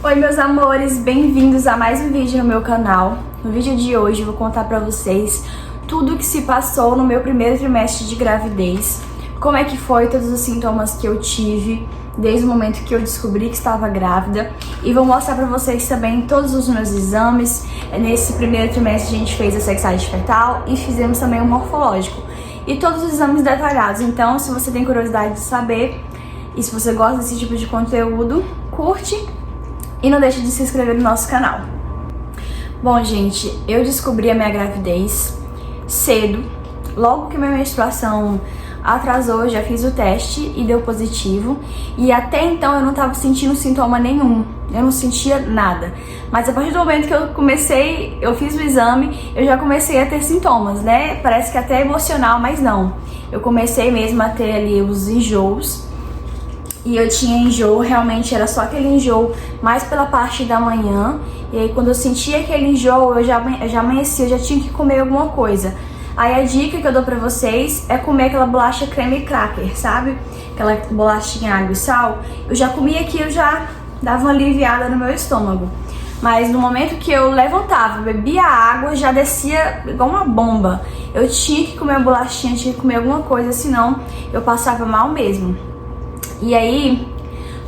Oi meus amores, bem-vindos a mais um vídeo no meu canal. No vídeo de hoje eu vou contar pra vocês tudo o que se passou no meu primeiro trimestre de gravidez, como é que foi, todos os sintomas que eu tive desde o momento que eu descobri que estava grávida, e vou mostrar pra vocês também todos os meus exames. Nesse primeiro trimestre a gente fez a sexagem fetal e fizemos também o morfológico e todos os exames detalhados. Então, se você tem curiosidade de saber e se você gosta desse tipo de conteúdo, curte e não deixe de se inscrever no nosso canal. Bom, gente, eu descobri a minha gravidez cedo. Logo que minha menstruação atrasou, eu já fiz o teste e deu positivo. E até então eu não tava sentindo sintoma nenhum. Eu não sentia nada. Mas a partir do momento que eu fiz o exame, eu já comecei a ter sintomas, né? Parece que até emocional, mas não. Eu comecei mesmo a ter ali os enjoos. E eu tinha enjoo, realmente era só aquele enjoo mais pela parte da manhã. E aí quando eu sentia aquele enjoo, eu já amanhecia, eu já tinha que comer alguma coisa. Aí a dica que eu dou pra vocês é comer aquela bolacha creme cracker, sabe? Aquela bolachinha água e sal. Eu já comia aquilo, já dava uma aliviada no meu estômago. Mas no momento que eu levantava, bebia água, já descia igual uma bomba. Eu tinha que comer a bolachinha, tinha que comer alguma coisa, senão eu passava mal mesmo. E aí,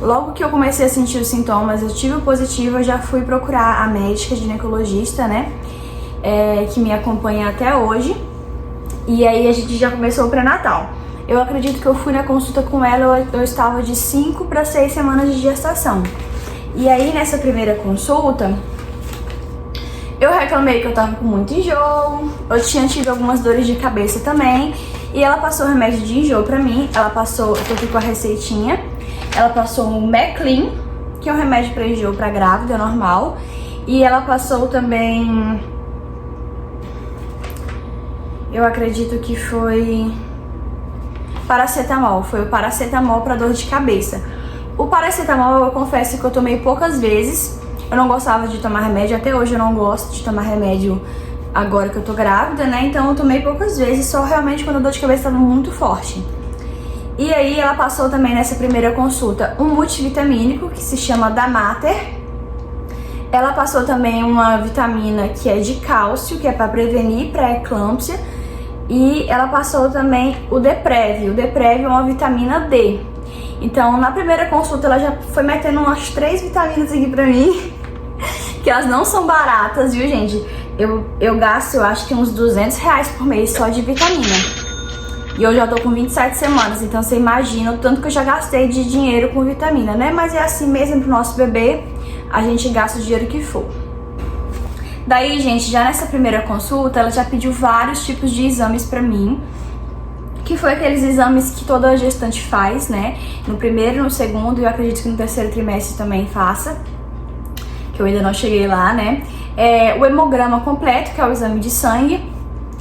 logo que eu comecei a sentir os sintomas, eu tive o positivo, eu já fui procurar a médica ginecologista, né? Que me acompanha até hoje. E aí a gente já começou o pré-natal. Eu acredito que eu fui na consulta com ela, eu estava de 5 para 6 semanas de gestação. E aí nessa primeira consulta, eu reclamei que eu tava com muito enjoo, eu tinha tido algumas dores de cabeça também. E ela passou remédio de enjoo pra mim, eu tô aqui com a receitinha. Ela passou um Meclin, que é um remédio pra enjoo pra grávida, normal. E ela passou também, eu acredito que foi paracetamol, foi o paracetamol pra dor de cabeça. O paracetamol eu confesso que eu tomei poucas vezes, eu não gostava de tomar remédio, até hoje eu não gosto de tomar remédio agora que eu tô grávida, né? Então eu tomei poucas vezes, só realmente quando a dor de cabeça estava muito forte. E aí ela passou também nessa primeira consulta um multivitamínico que se chama Damater. Ela passou também uma vitamina que é de cálcio, que é para prevenir pré-eclâmpsia. E ela passou também o Deprev. O Deprev é uma vitamina D. Então na primeira consulta ela já foi metendo umas 3 vitaminas aqui pra mim, que elas não são baratas, viu, gente? Eu gasto, eu acho que uns R$200 por mês só de vitamina. E eu já tô com 27 semanas, então você imagina o tanto que eu já gastei de dinheiro com vitamina, né? Mas é assim mesmo pro nosso bebê, a gente gasta o dinheiro que for. Daí, gente, já nessa primeira consulta, ela já pediu vários tipos de exames pra mim, que foi aqueles exames que toda gestante faz, né? No primeiro, no segundo e eu acredito que no terceiro trimestre também faça, que eu ainda não cheguei lá, né? O hemograma completo, que é o exame de sangue,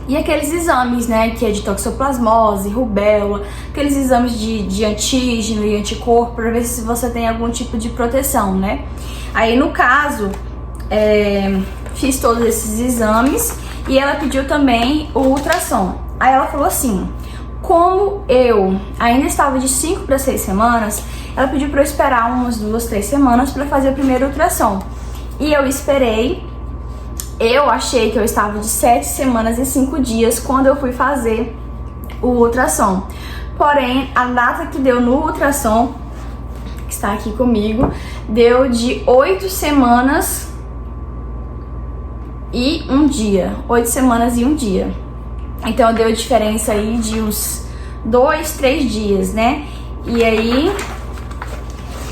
e aqueles exames, né, que é de toxoplasmose, rubéola, aqueles exames de antígeno e anticorpo, para ver se você tem algum tipo de proteção, né? Aí, no caso, fiz todos esses exames e ela pediu também o ultrassom. Aí ela falou assim, como eu ainda estava de 5 para 6 semanas, ela pediu para eu esperar umas 2, 3 semanas para fazer o primeiro ultrassom. E eu esperei. Eu achei que eu estava de 7 semanas e 5 dias quando eu fui fazer o ultrassom. Porém, a data que deu no ultrassom, que está aqui comigo, deu de 8 semanas e 1 dia. 8 semanas e 1 dia. Então deu diferença aí de uns 2, 3 dias, né? E aí,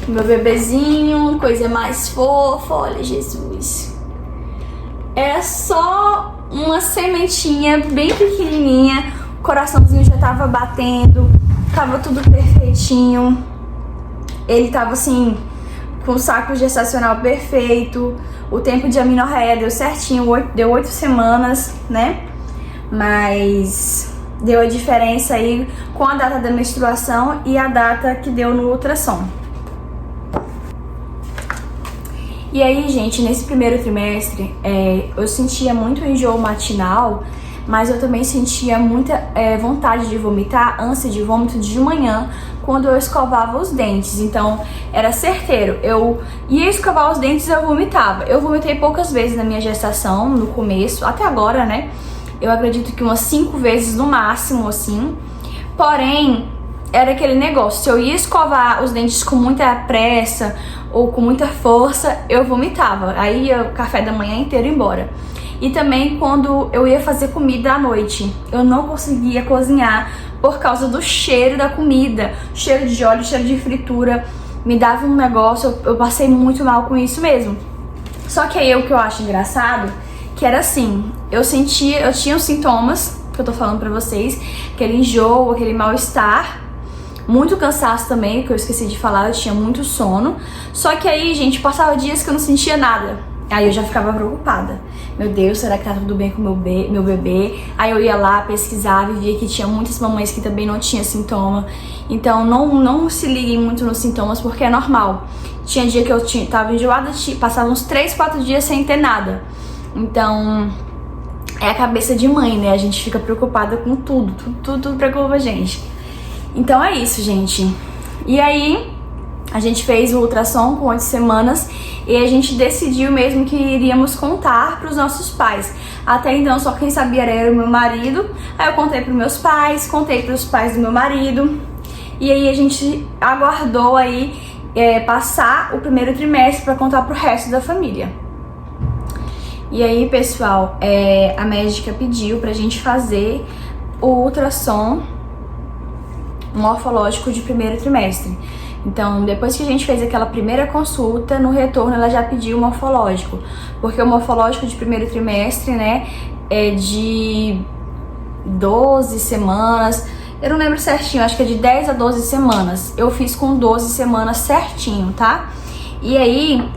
meu bebezinho, coisa mais fofa, olha Jesus. Era só uma sementinha bem pequenininha, o coraçãozinho já tava batendo, tava tudo perfeitinho. Ele tava assim, com o saco gestacional perfeito, o tempo de amenorreia deu certinho, deu 8 semanas, né? Mas deu a diferença aí com a data da menstruação e a data que deu no ultrassom. E aí, gente, nesse primeiro trimestre, eu sentia muito enjoo matinal, mas eu também sentia muita vontade de vomitar, ânsia de vômito de manhã, quando eu escovava os dentes. Então era certeiro, eu ia escovar os dentes e eu vomitava. Eu vomitei poucas vezes na minha gestação, no começo, até agora, né? Eu acredito que umas 5 vezes no máximo, assim. Porém, era aquele negócio, se eu ia escovar os dentes com muita pressa ou com muita força, eu vomitava. Aí ia o café da manhã inteiro embora. E também quando eu ia fazer comida à noite, eu não conseguia cozinhar por causa do cheiro da comida, cheiro de óleo, cheiro de fritura, me dava um negócio, eu passei muito mal com isso mesmo. Só que aí o que eu acho engraçado, que era assim, eu tinha os sintomas que eu tô falando pra vocês, aquele enjoo, aquele mal-estar, muito cansaço também, que eu esqueci de falar, eu tinha muito sono. Só que aí, gente, passava dias que eu não sentia nada. Aí eu já ficava preocupada. Meu Deus, será que tá tudo bem com meu bebê? Aí eu ia lá, pesquisava e via que tinha muitas mamães que também não tinham sintoma. Então não se liguem muito nos sintomas, porque é normal. Tinha dia que eu tava enjoada, passava uns 3, 4 dias sem ter nada. Então é a cabeça de mãe, né? A gente fica preocupada com tudo preocupa a gente. Então é isso, gente. E aí a gente fez o ultrassom com 8 semanas e a gente decidiu mesmo que iríamos contar para os nossos pais. Até então só quem sabia era o meu marido. Aí eu contei para meus pais, contei para os pais do meu marido. E aí a gente aguardou aí passar o primeiro trimestre para contar pro resto da família. E aí, pessoal, a médica pediu pra gente fazer o ultrassom morfológico de primeiro trimestre. Então, depois que a gente fez aquela primeira consulta, no retorno ela já pediu o morfológico, porque o morfológico de primeiro trimestre, né, é de 12 semanas, eu não lembro certinho, acho que é de 10 a 12 semanas. Eu fiz com 12 semanas certinho, tá? E aí,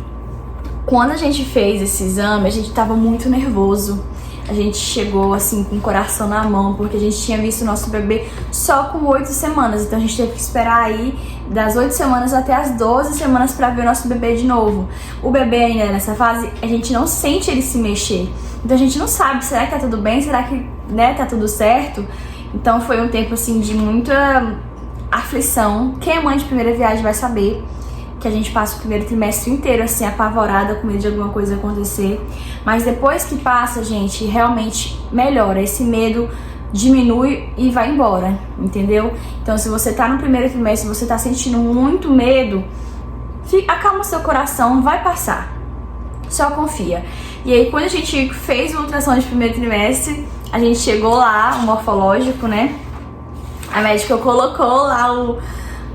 quando a gente fez esse exame, a gente tava muito nervoso. A gente chegou assim com o coração na mão, porque a gente tinha visto o nosso bebê só com 8 semanas. Então a gente teve que esperar aí das 8 semanas até as 12 semanas pra ver o nosso bebê de novo. O bebê ainda nessa fase, a gente não sente ele se mexer. Então a gente não sabe, será que tá tudo bem? Será que, né, tá tudo certo? Então foi um tempo assim de muita aflição. Quem é mãe de primeira viagem vai saber que a gente passa o primeiro trimestre inteiro assim, apavorada, com medo de alguma coisa acontecer. Mas depois que passa, gente, realmente melhora. Esse medo diminui e vai embora, entendeu? Então se você tá no primeiro trimestre, você tá sentindo muito medo, acalma seu coração, vai passar. Só confia. E aí quando a gente fez o ultrassom de primeiro trimestre, a gente chegou lá, o morfológico, né? A médica colocou lá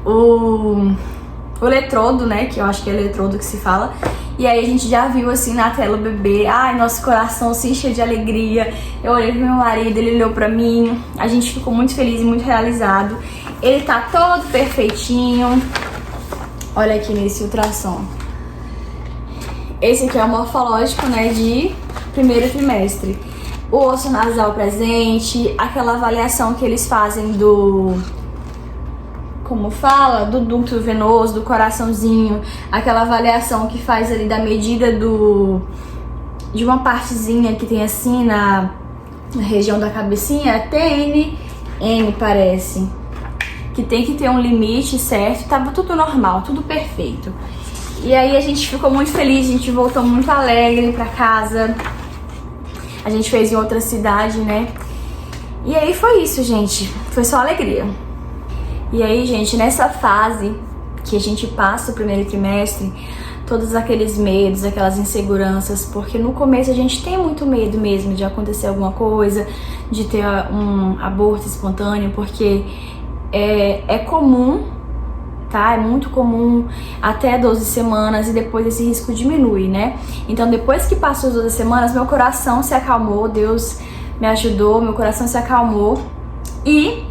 o eletrodo, né, que eu acho que é eletrodo que se fala, e aí a gente já viu assim na tela o bebê, ai, nosso coração se encheu de alegria. Eu olhei pro meu marido, ele olhou pra mim, a gente ficou muito feliz e muito realizado. Ele tá todo perfeitinho. Olha aqui nesse ultrassom. Esse aqui é o morfológico, né, de primeiro trimestre. O osso nasal presente, aquela avaliação que eles fazem do ducto venoso, do coraçãozinho, aquela avaliação que faz ali da medida de uma partezinha que tem assim na região da cabecinha, TNN parece, que tem que ter um limite certo, tava tudo normal, tudo perfeito. E aí a gente ficou muito feliz, a gente voltou muito alegre pra casa, a gente fez em outra cidade, né? E aí foi isso, gente, foi só alegria. E aí, gente, nessa fase que a gente passa o primeiro trimestre, todos aqueles medos, aquelas inseguranças, porque no começo a gente tem muito medo mesmo de acontecer alguma coisa, de ter um aborto espontâneo, porque é comum, tá? É muito comum até 12 semanas e depois esse risco diminui, né? Então depois que passou as 12 semanas, meu coração se acalmou, Deus me ajudou, meu coração se acalmou e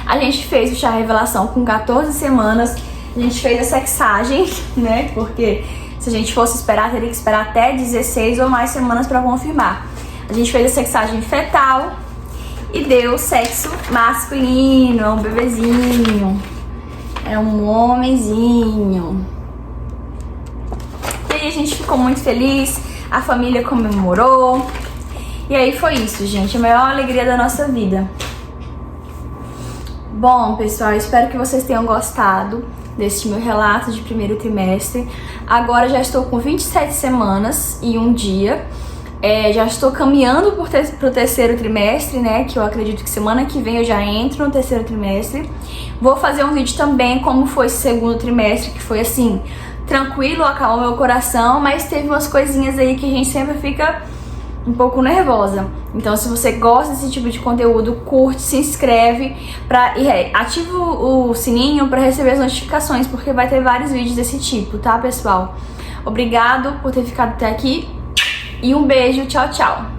a gente fez o chá revelação com 14 semanas, a gente fez a sexagem, né? Porque se a gente fosse esperar, teria que esperar até 16 ou mais semanas para confirmar. A gente fez a sexagem fetal e deu sexo masculino, é um bebezinho, é um homenzinho. E aí a gente ficou muito feliz, a família comemorou. E aí foi isso, gente, a maior alegria da nossa vida. Bom, pessoal, espero que vocês tenham gostado desse meu relato de primeiro trimestre. Agora já estou com 27 semanas e um dia. Já estou caminhando pro terceiro trimestre, né? Que eu acredito que semana que vem eu já entro no terceiro trimestre. Vou fazer um vídeo também como foi esse segundo trimestre, que foi assim, tranquilo, acalmou meu coração, mas teve umas coisinhas aí que a gente sempre fica um pouco nervosa. Então, se você gosta desse tipo de conteúdo, curte, se inscreve e ativa o sininho para receber as notificações, porque vai ter vários vídeos desse tipo, tá, pessoal? Obrigado por ter ficado até aqui e um beijo, tchau, tchau!